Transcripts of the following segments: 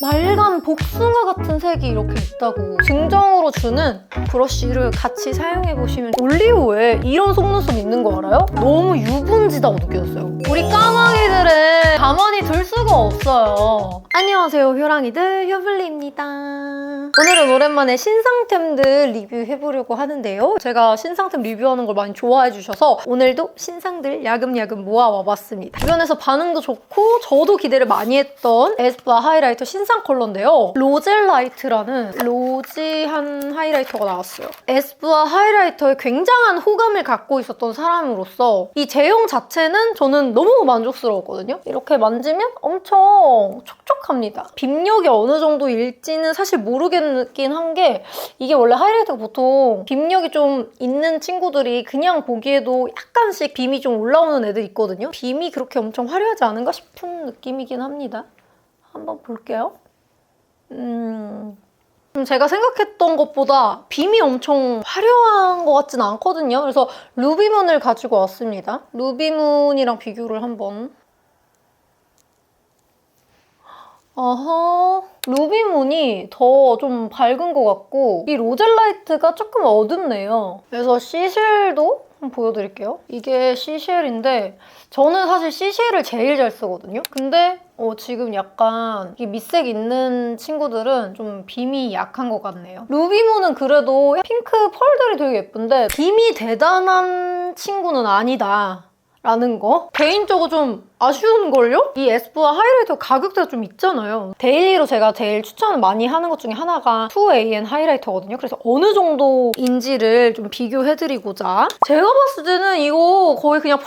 맑은 복숭아 같은 색이 이렇게 있다고 증정으로 주는 브러쉬를 같이 사용해보시면 올리브에 이런 속눈썹 있는 거 알아요? 너무 유분지다고 느껴졌어요. 우리 까마귀들은 가만히 둘 수가 없어요. 안녕하세요, 효랑이들 효블리입니다. 오늘은 오랜만에 신상템들 리뷰해보려고 하는데요. 제가 신상템 리뷰하는 걸 많이 좋아해주셔서 오늘도 신상들 야금야금 모아와봤습니다. 주변에서 반응도 좋고 저도 기대를 많이 했던 에스쁘아 하이라이터 신상 컬러인데요. 로젤라이트라는 로지한 하이라이터가 나왔어요. 에스쁘아 하이라이터에 굉장한 호감을 갖고 있었던 사람으로서 이 제형 자체는 저는 너무 만족스러웠거든요. 이렇게 만지면 엄청 촉촉합니다. 빔력이 어느 정도일지는 사실 모르겠긴 한 게 이게 원래 하이라이터가 보통 빔력이 좀 있는 친구들이 그냥 보기에도 약간씩 빔이 좀 올라오는 애들 있거든요. 빔이 그렇게 엄청 화려하지 않은가 싶은 느낌이긴 합니다. 한번 볼게요. 제가 생각했던 것보다 빔이 엄청 화려한 것 같진 않거든요. 그래서 루비문을 가지고 왔습니다. 루비문이랑 비교를 한번. 아하, 루비문이 더 좀 밝은 것 같고 이 로젤라이트가 조금 어둡네요. 그래서 시쉘도 한번 보여드릴게요. 이게 시쉘인데 저는 사실 시쉘을 제일 잘 쓰거든요. 근데 지금 약간 이 밑색 있는 친구들은 좀 빔이 약한 것 같네요. 루비문은 그래도 핑크 펄들이 되게 예쁜데 빔이 대단한 친구는 아니다. 라는 거? 개인적으로 좀 아쉬운걸요? 이 에스쁘아 하이라이터 가격대가 좀 있잖아요. 데일리로 제가 제일 추천을 많이 하는 것 중에 하나가 2AN 하이라이터거든요. 그래서 어느 정도인지를 좀 비교해드리고자 제가 봤을 때는 이거 거의 그냥 펄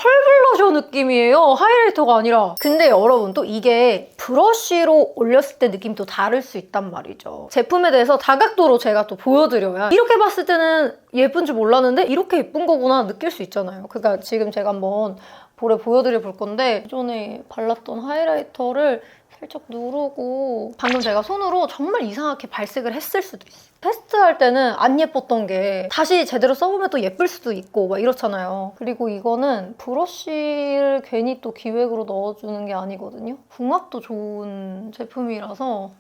블러셔 느낌이에요. 하이라이터가 아니라. 근데 여러분 또 이게 브러쉬로 올렸을 때 느낌이 또 다를 수 있단 말이죠. 제품에 대해서 다각도로 제가 또 보여드려야 이렇게 봤을 때는 예쁜 줄 몰랐는데 이렇게 예쁜 거구나 느낄 수 있잖아요. 그러니까 지금 제가 한번 볼에 보여드려 볼 건데 기존에 발랐던 하이라이터를 살짝 누르고 방금 제가 손으로 정말 이상하게 발색을 했을 수도 있어요. 테스트할 때는 안 예뻤던 게 다시 제대로 써보면 또 예쁠 수도 있고 막 이렇잖아요. 그리고 이거는 브러쉬를 괜히 또 기획으로 넣어주는 게 아니거든요. 궁합도 좋은 제품이라서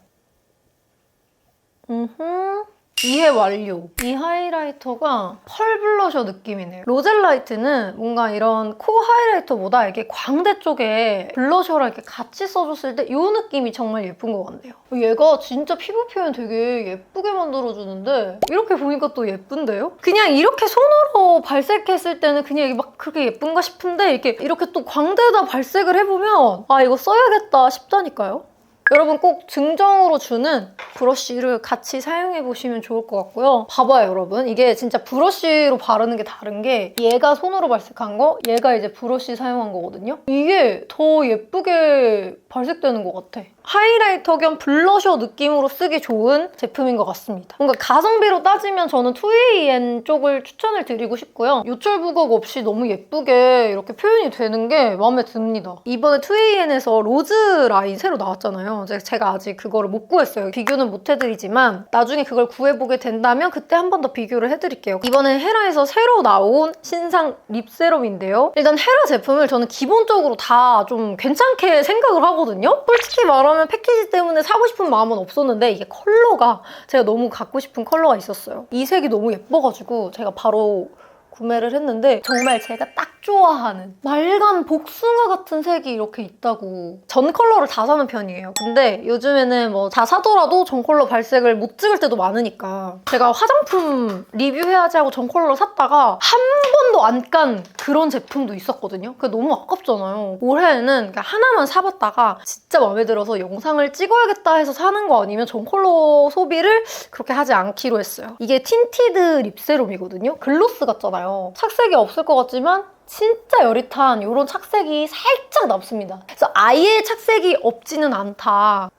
이해 완료. 이 하이라이터가 펄 블러셔 느낌이네요. 로젤라이트는 뭔가 이런 코 하이라이터보다 이렇게 광대 쪽에 블러셔랑 이렇게 같이 써줬을 때 이 느낌이 정말 예쁜 것 같네요. 얘가 진짜 피부 표현 되게 예쁘게 만들어주는데 이렇게 보니까 또 예쁜데요? 그냥 이렇게 손으로 발색했을 때는 그냥 이게 막 그렇게 예쁜가 싶은데 이렇게 또 광대에다 발색을 해보면 아 이거 써야겠다 싶다니까요. 여러분 꼭 증정으로 주는 브러쉬를 같이 사용해보시면 좋을 것 같고요. 봐봐요 여러분. 이게 진짜 브러쉬로 바르는 게 다른 게 얘가 손으로 발색한 거, 얘가 이제 브러쉬 사용한 거거든요. 이게 더 예쁘게 발색되는 것 같아. 하이라이터 겸 블러셔 느낌으로 쓰기 좋은 제품인 것 같습니다. 뭔가 가성비로 따지면 저는 2AN 쪽을 추천을 드리고 싶고요. 요철 부각 없이 너무 예쁘게 이렇게 표현이 되는 게 마음에 듭니다. 이번에 2AN에서 로즈 라인 새로 나왔잖아요. 제가 아직 그거를 못 구했어요. 비교는 못 해드리지만 나중에 그걸 구해보게 된다면 그때 한 번 더 비교를 해드릴게요. 이번에 헤라에서 새로 나온 신상 립 세럼인데요. 일단 헤라 제품을 저는 기본적으로 다 좀 괜찮게 생각을 하거든요. 솔직히 말하면 패키지 때문에 사고 싶은 마음은 없었는데 이게 컬러가 제가 너무 갖고 싶은 컬러가 있었어요. 이 색이 너무 예뻐가지고 제가 바로 구매를 했는데 정말 제가 딱 좋아하는 맑은 복숭아 같은 색이 이렇게 있다고. 전 컬러를 다 사는 편이에요. 근데 요즘에는 뭐 다 사더라도 전 컬러 발색을 못 찍을 때도 많으니까 제가 화장품 리뷰해야지 하고 전 컬러를 샀다가 한 번도 안 깐 그런 제품도 있었거든요. 그게 너무 아깝잖아요. 올해는 그러니까 하나만 사봤다가 진짜 마음에 들어서 영상을 찍어야겠다 해서 사는 거 아니면 전 컬러 소비를 그렇게 하지 않기로 했어요. 이게 틴티드 립 세럼이거든요. 글로스 같잖아요. 착색이 없을 것 같지만 진짜 여릿한 이런 착색이 살짝 남습니다. 그래서 아예 착색이 없지는 않다.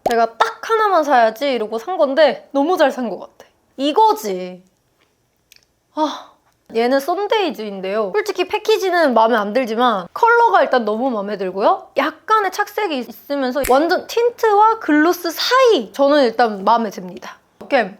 내가 딱 하나만 사야지 이러고 산 건데 너무 잘 산 것 같아. 이거지. 얘는 썬데이즈인데요. 솔직히 패키지는 마음에 안 들지만 컬러가 일단 너무 마음에 들고요. 약간의 착색이 있으면서 완전 틴트와 글로스 사이 저는 일단 마음에 듭니다. 이렇게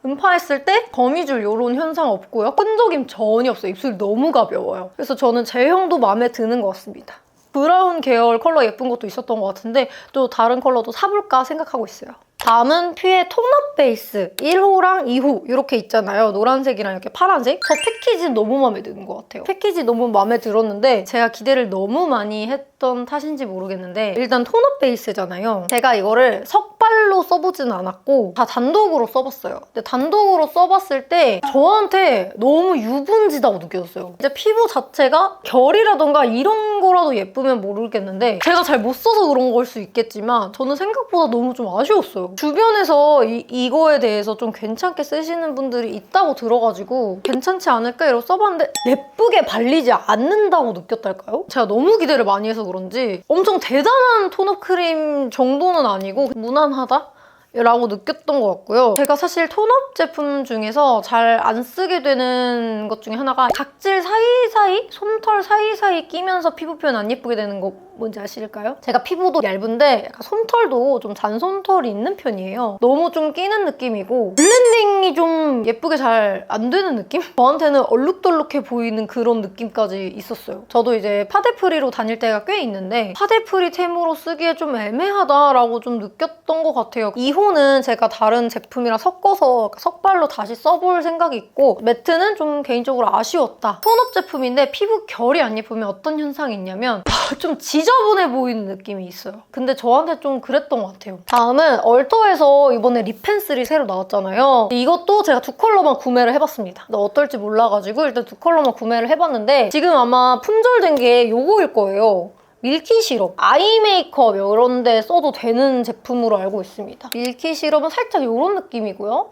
음파했을 때 거미줄 이런 현상 없고요. 끈적임 전혀 없어요. 입술이 너무 가벼워요. 그래서 저는 제형도 마음에 드는 것 같습니다. 브라운 계열 컬러 예쁜 것도 있었던 것 같은데 또 다른 컬러도 사볼까 생각하고 있어요. 다음은 퓨의 톤업 베이스 1호랑 2호 이렇게 있잖아요. 노란색이랑 이렇게 파란색. 저 패키지 너무 마음에 드는 것 같아요. 패키지 너무 마음에 들었는데 제가 기대를 너무 많이 했던 탓인지 모르겠는데 일단 톤업 베이스잖아요. 제가 이거를 석발로 써보진 않았고 다 단독으로 써봤어요. 근데 단독으로 써봤을 때 저한테 너무 유분지다고 느껴졌어요. 이제 피부 자체가 결이라던가 이런 거라도 예쁘면 모르겠는데 제가 잘 못 써서 그런 걸 수 있겠지만 저는 생각보다 너무 좀 아쉬웠어요. 주변에서 이거에 대해서 좀 괜찮게 쓰시는 분들이 있다고 들어가지고 괜찮지 않을까 이러고 써봤는데 예쁘게 발리지 않는다고 느꼈달까요? 제가 너무 기대를 많이 해서 그런지 엄청 대단한 톤업 크림 정도는 아니고 무난하다? 라고 느꼈던 것 같고요. 제가 사실 톤업 제품 중에서 잘 안 쓰게 되는 것 중에 하나가 각질 사이사이? 솜털 사이사이 끼면서 피부 표현 안 예쁘게 되는 거 뭔지 아실까요? 제가 피부도 얇은데 약간 솜털도 좀 잔솜털이 있는 편이에요. 너무 좀 끼는 느낌이고 블렌딩이 좀 예쁘게 잘 안 되는 느낌? 저한테는 얼룩덜룩해 보이는 그런 느낌까지 있었어요. 저도 이제 파데프리로 다닐 때가 꽤 있는데 파데프리 템으로 쓰기에 좀 애매하다라고 좀 느꼈던 것 같아요. 2호는 제가 다른 제품이랑 섞어서 석발로 다시 써볼 생각이 있고 매트는 좀 개인적으로 아쉬웠다. 톤업 제품인데 피부 결이 안 예쁘면 어떤 현상이 있냐면 좀 지저분해 보이는 느낌이 있어요. 근데 저한테 좀 그랬던 것 같아요. 다음은 얼터에서 이번에 립 펜슬이 새로 나왔잖아요. 이것도 제가 두 컬러만 구매를 해봤습니다. 근데 어떨지 몰라가지고 일단 두 컬러만 구매를 해봤는데 지금 아마 품절된 게 요거일 거예요. 밀키 시럽, 아이 메이크업 이런 데 써도 되는 제품으로 알고 있습니다. 밀키 시럽은 살짝 이런 느낌이고요.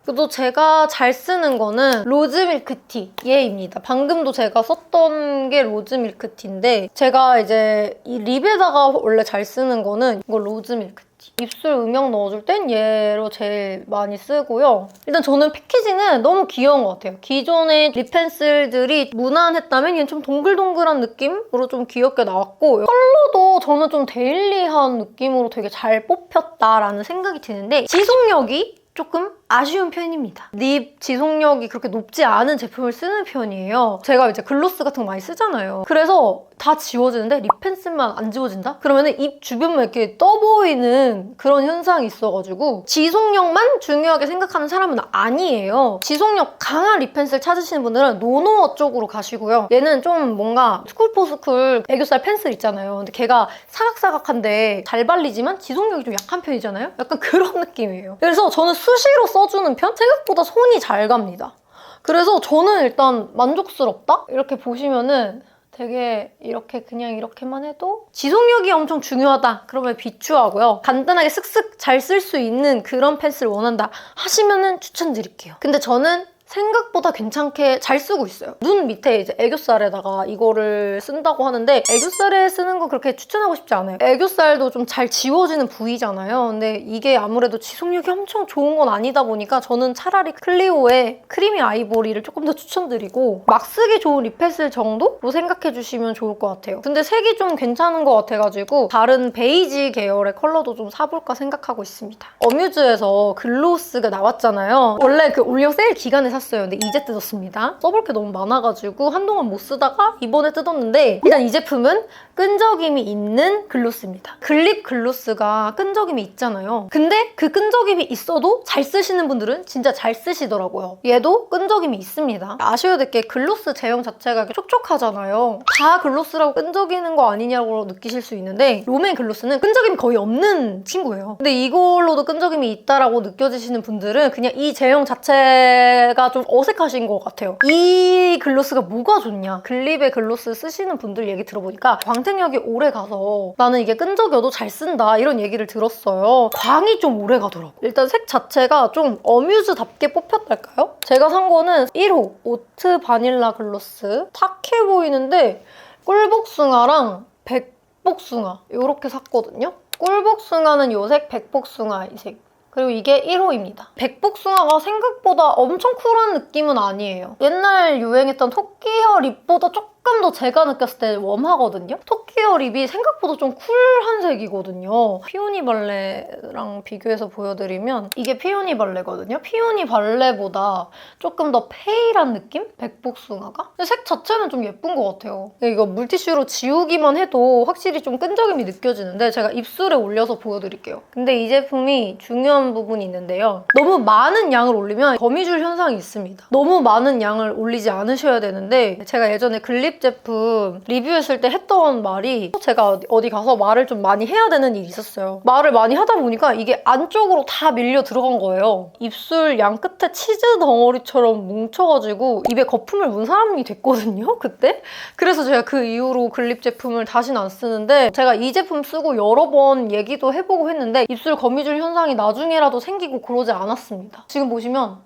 그리고 제가 잘 쓰는 거는 로즈 밀크티 얘입니다. 방금도 제가 썼던 게 로즈 밀크티인데 제가 이제 이 립에다가 원래 잘 쓰는 거는 이거 로즈 밀크티. 입술 음영 넣어줄 땐 얘로 제일 많이 쓰고요. 일단 저는 패키지는 너무 귀여운 것 같아요. 기존의 립 펜슬들이 무난했다면 얘는 좀 동글동글한 느낌으로 좀 귀엽게 나왔고 컬러도 저는 좀 데일리한 느낌으로 되게 잘 뽑혔다라는 생각이 드는데 지속력이 조금 아쉬운 편입니다. 립 지속력이 그렇게 높지 않은 제품을 쓰는 편이에요. 제가 이제 글로스 같은 거 많이 쓰잖아요. 그래서 다 지워지는데 립 펜슬만 안 지워진다? 그러면 입 주변만 이렇게 떠 보이는 그런 현상이 있어가지고 지속력만 중요하게 생각하는 사람은 아니에요. 지속력 강한 립 펜슬 찾으시는 분들은 노노어 쪽으로 가시고요. 얘는 좀 뭔가 스쿨포스쿨 애교살 펜슬 있잖아요. 근데 걔가 사각사각한데 잘 발리지만 지속력이 좀 약한 편이잖아요? 약간 그런 느낌이에요. 그래서 저는 수시로 써주는 편? 생각보다 손이 잘 갑니다. 그래서 저는 일단 만족스럽다? 이렇게 보시면은 되게 이렇게 그냥 이렇게만 해도 지속력이 엄청 중요하다 그러면 비추하고요. 간단하게 슥슥 잘 쓸 수 있는 그런 펜슬 원한다 하시면은 추천드릴게요. 근데 저는 생각보다 괜찮게 잘 쓰고 있어요. 눈 밑에 이제 애교살에다가 이거를 쓴다고 하는데 애교살에 쓰는 거 그렇게 추천하고 싶지 않아요. 애교살도 좀 잘 지워지는 부위잖아요. 근데 이게 아무래도 지속력이 엄청 좋은 건 아니다 보니까 저는 차라리 클리오의 크리미 아이보리를 조금 더 추천드리고 막 쓰기 좋은 립 펜슬 정도로 생각해주시면 좋을 것 같아요. 근데 색이 좀 괜찮은 것 같아가지고 다른 베이지 계열의 컬러도 좀 사볼까 생각하고 있습니다. 어뮤즈에서 글로스가 나왔잖아요. 원래 그 올영 세일 기간에 샀어요. 근데 이제 뜯었습니다. 써볼 게 너무 많아가지고 한동안 못 쓰다가 이번에 뜯었는데 일단 이 제품은 끈적임이 있는 글로스입니다. 글립 글로스가 끈적임이 있잖아요. 근데 그 끈적임이 있어도 잘 쓰시는 분들은 진짜 잘 쓰시더라고요. 얘도 끈적임이 있습니다. 아셔야 될 게 글로스 제형 자체가 촉촉하잖아요. 다 글로스라고 끈적이는 거 아니냐고 느끼실 수 있는데 롬앤 글로스는 끈적임이 거의 없는 친구예요. 근데 이걸로도 끈적임이 있다라고 느껴지시는 분들은 그냥 이 제형 자체가 좀 어색하신 것 같아요. 이 글로스가 뭐가 좋냐? 글립의 글로스 쓰시는 분들 얘기 들어보니까 광택력이 오래 가서 나는 이게 끈적여도 잘 쓴다 이런 얘기를 들었어요. 광이 좀 오래 가더라고요. 일단 색 자체가 좀 어뮤즈답게 뽑혔달까요? 제가 산 거는 1호 오트 바닐라 글로스 탁해 보이는데 꿀복숭아랑 백복숭아 이렇게 샀거든요. 꿀복숭아는 이 색, 백복숭아 이 색. 그리고 이게 1호입니다. 백복숭아가 생각보다 엄청 쿨한 느낌은 아니에요. 옛날 유행했던 토끼 헤어 립보다 조금 조금 더 제가 느꼈을 때 웜하거든요? 토끼어 립이 생각보다 좀 쿨한 색이거든요. 피오니 발레랑 비교해서 보여드리면 이게 피오니 발레거든요? 피오니 발레보다 조금 더 페일한 느낌? 백복숭아가? 근데 색 자체는 좀 예쁜 것 같아요. 이거 물티슈로 지우기만 해도 확실히 좀 끈적임이 느껴지는데 제가 입술에 올려서 보여드릴게요. 근데 이 제품이 중요한 부분이 있는데요. 너무 많은 양을 올리면 거미줄 현상이 있습니다. 너무 많은 양을 올리지 않으셔야 되는데 제가 예전에 글립 제품 리뷰했을 때 했던 말이 제가 어디 가서 말을 좀 많이 해야 되는 일이 있었어요. 말을 많이 하다 보니까 이게 안쪽으로 다 밀려 들어간 거예요. 입술 양 끝에 치즈 덩어리처럼 뭉쳐가지고 입에 거품을 문 사람이 됐거든요, 그때? 그래서 제가 그 이후로 글립 제품을 다시는 안 쓰는데 제가 이 제품 쓰고 여러 번 얘기도 해보고 했는데 입술 거미줄 현상이 나중에라도 생기고 그러지 않았습니다. 지금 보시면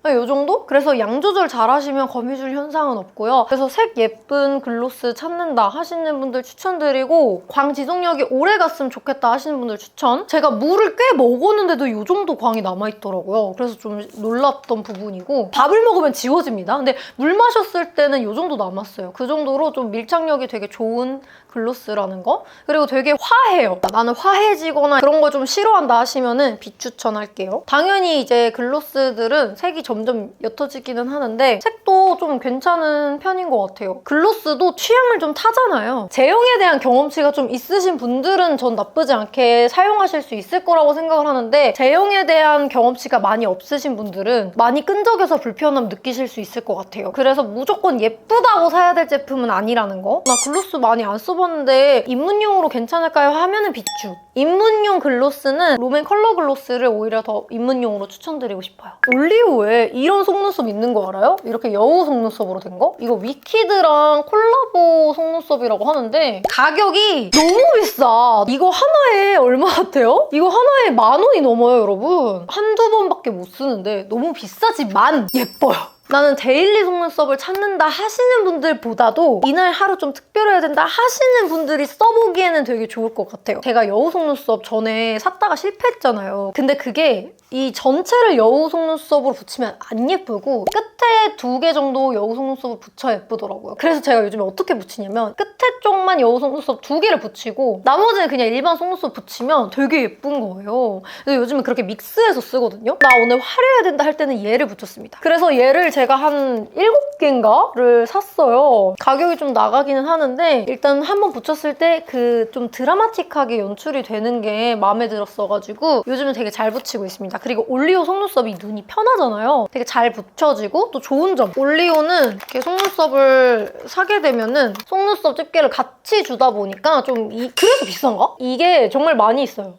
이 정도? 그래서 양 조절 잘 하시면 거미줄 현상은 없고요. 그래서 색 예쁜 글로스 찾는다 하시는 분들 추천드리고 광 지속력이 오래 갔으면 좋겠다 하시는 분들 추천. 제가 물을 꽤 먹었는데도 이 정도 광이 남아있더라고요. 그래서 좀 놀랐던 부분이고 밥을 먹으면 지워집니다. 근데 물 마셨을 때는 이 정도 남았어요. 그 정도로 좀 밀착력이 되게 좋은 글로스라는 거. 그리고 되게 화해요. 나는 화해지거나 그런 거 좀 싫어한다 하시면은 비추천할게요. 당연히 이제 글로스들은 색이 점점 옅어지기는 하는데 색도 좀 괜찮은 편인 것 같아요. 글로스도 취향을 좀 타잖아요. 제형에 대한 경험치가 좀 있으신 분들은 전 나쁘지 않게 사용하실 수 있을 거라고 생각을 하는데 제형에 대한 경험치가 많이 없으신 분들은 많이 끈적여서 불편함 느끼실 수 있을 것 같아요. 그래서 무조건 예쁘다고 사야 될 제품은 아니라는 거. 나 글로스 많이 안 써봤는데 입문용으로 괜찮을까요? 하면은 비추. 입문용 글로스는 롬앤 컬러 글로스를 오히려 더 입문용으로 추천드리고 싶어요. 올리오에 이런 속눈썹 있는 거 알아요? 이렇게 여우 속눈썹으로 된 거? 이거 위키드랑 콜라보 속눈썹이라고 하는데 가격이 너무 비싸. 이거 하나에 얼마 같아요? 이거 하나에 10,000원이 넘어요, 여러분. 한두 번밖에 못 쓰는데 너무 비싸지만 예뻐요. 나는 데일리 속눈썹을 찾는다 하시는 분들보다도 이날 하루 좀 특별해야 된다 하시는 분들이 써보기에는 되게 좋을 것 같아요. 제가 여우 속눈썹 전에 샀다가 실패했잖아요. 근데 그게 이 전체를 여우 속눈썹으로 붙이면 안 예쁘고 끝에 2개 정도 여우 속눈썹을 붙여야 예쁘더라고요. 그래서 제가 요즘에 어떻게 붙이냐면 끝에 쪽만 여우 속눈썹 2개를 붙이고 나머지는 그냥 일반 속눈썹 붙이면 되게 예쁜 거예요. 그래서 요즘은 그렇게 믹스해서 쓰거든요. 나 오늘 화려해야 된다 할 때는 얘를 붙였습니다. 그래서 얘를 제가 한 7개인가를 샀어요. 가격이 좀 나가기는 하는데 일단 한번 붙였을 때 그 좀 드라마틱하게 연출이 되는 게 마음에 들었어가지고 요즘은 되게 잘 붙이고 있습니다. 그리고 올리오 속눈썹이 눈이 편하잖아요. 되게 잘 붙여지고 또 좋은 점. 올리오는 이렇게 속눈썹을 사게 되면은 속눈썹 집게를 같이 주다 보니까 좀 그래서 비싼가? 이게 정말 많이 있어요.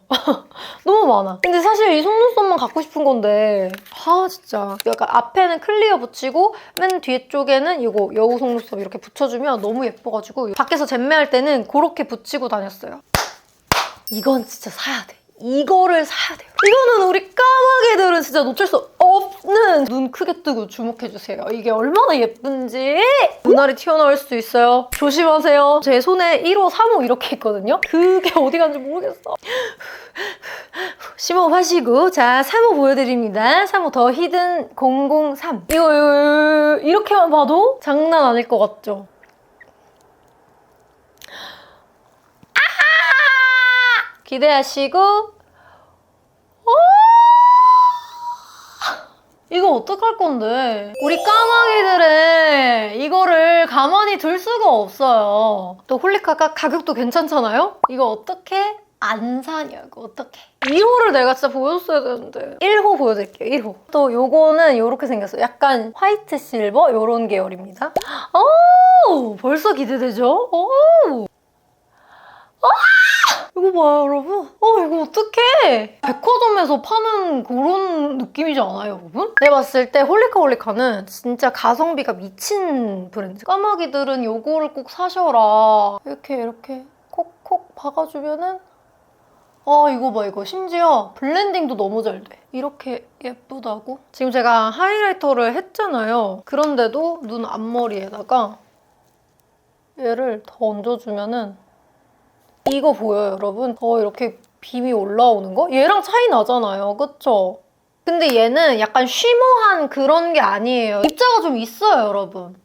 너무 많아. 근데 사실 이 속눈썹만 갖고 싶은 건데 진짜 약간 앞에는 클리어 붙이고 맨 뒤쪽에는 이거 여우 속눈썹 이렇게 붙여주면 너무 예뻐가지고 밖에서 잼매할 때는 그렇게 붙이고 다녔어요. 이건 진짜 사야 돼. 이거를 사야 돼요. 이거는 우리 까마귀들은 진짜 놓칠 수 없는 눈 크게 뜨고 주목해주세요. 이게 얼마나 예쁜지 눈알이 튀어나올 수도 있어요. 조심하세요. 제 손에 1호, 3호 이렇게 있거든요. 그게 어디 갔는지 모르겠어. 심호흡하시고 자 3호 보여드립니다. 3호 더 히든 003 이거 이렇게만 봐도 장난 아닐 것 같죠? 기대하시고 이거 어떡할 건데? 우리 까마귀들은 이거를 가만히 둘 수가 없어요. 또 홀리카가 가격도 괜찮잖아요? 이거 어떻게 안 사냐고 어떡해. 2호를 내가 진짜 보여줬어야 되는데 1호 보여드릴게요. 1호 또 요거는 이렇게 생겼어요. 약간 화이트 실버 이런 계열입니다. 오 벌써 기대되죠? 오 이거 봐요, 여러분. 이거 어떡해. 백화점에서 파는 그런 느낌이지 않아요, 여러분? 내가 봤을 때 홀리카는 진짜 가성비가 미친 브랜드. 까마귀들은 요거를 꼭 사셔라. 이렇게 콕콕 박아주면은 이거 봐, 이거. 심지어 블렌딩도 너무 잘 돼. 이렇게 예쁘다고? 지금 제가 하이라이터를 했잖아요. 그런데도 눈 앞머리에다가 얘를 더 얹어주면은 이거 보여요, 여러분? 더 이렇게 빔이 올라오는 거? 얘랑 차이 나잖아요, 그쵸? 근데 얘는 약간 쉬머한 그런 게 아니에요. 입자가 좀 있어요, 여러분.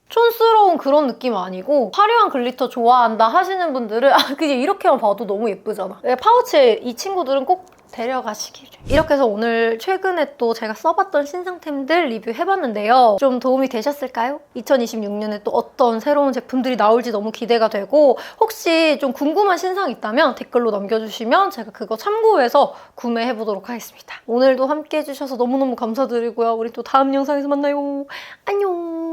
촌스러운 그런 느낌 아니고 화려한 글리터 좋아한다 하시는 분들은 그냥 이렇게만 봐도 너무 예쁘잖아. 파우치에 이 친구들은 꼭 데려가시기를. 이렇게 해서 오늘 최근에 또 제가 써봤던 신상템들 리뷰해봤는데요. 좀 도움이 되셨을까요? 2026년에 또 어떤 새로운 제품들이 나올지 너무 기대가 되고 혹시 좀 궁금한 신상 있다면 댓글로 남겨주시면 제가 그거 참고해서 구매해보도록 하겠습니다. 오늘도 함께 해주셔서 너무너무 감사드리고요. 우리 또 다음 영상에서 만나요. 안녕.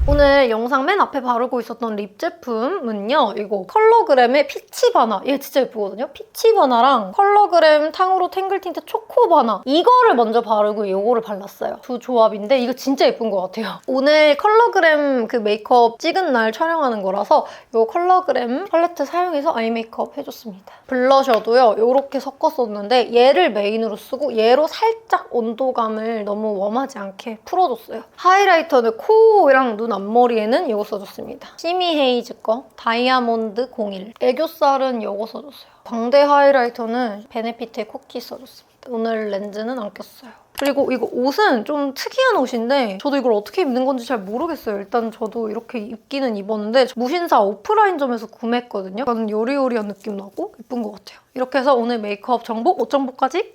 오늘 영상 맨 앞에 바르고 있었던 립 제품은요. 이거 컬러그램의 피치바나. 얘 진짜 예쁘거든요. 피치바나랑 컬러그램 탕후루 탱글 틴트 초코바나. 이거를 먼저 바르고 이거를 발랐어요. 두 조합인데 이거 진짜 예쁜 것 같아요. 오늘 컬러그램 그 메이크업 찍은 날 촬영하는 거라서 이 컬러그램 팔레트 사용해서 아이 메이크업 해줬습니다. 블러셔도요. 이렇게 섞었었는데 얘를 메인으로 쓰고 얘로 살짝 온도감을 너무 웜하지 않게 풀어줬어요. 하이라이터는 코랑 눈 앞머리에는 이거 써줬습니다. 시미 헤이즈 거 다이아몬드 01. 애교살은 이거 써줬어요. 광대 하이라이터는 베네피트의 쿠키 써줬습니다. 오늘 렌즈는 안 꼈어요. 그리고 이거 옷은 좀 특이한 옷인데 저도 이걸 어떻게 입는 건지 잘 모르겠어요. 일단 저도 이렇게 입기는 입었는데 무신사 오프라인점에서 구매했거든요. 약간 요리요리한 느낌 나고 예쁜 것 같아요. 이렇게 해서 오늘 메이크업 정보, 옷 정보까지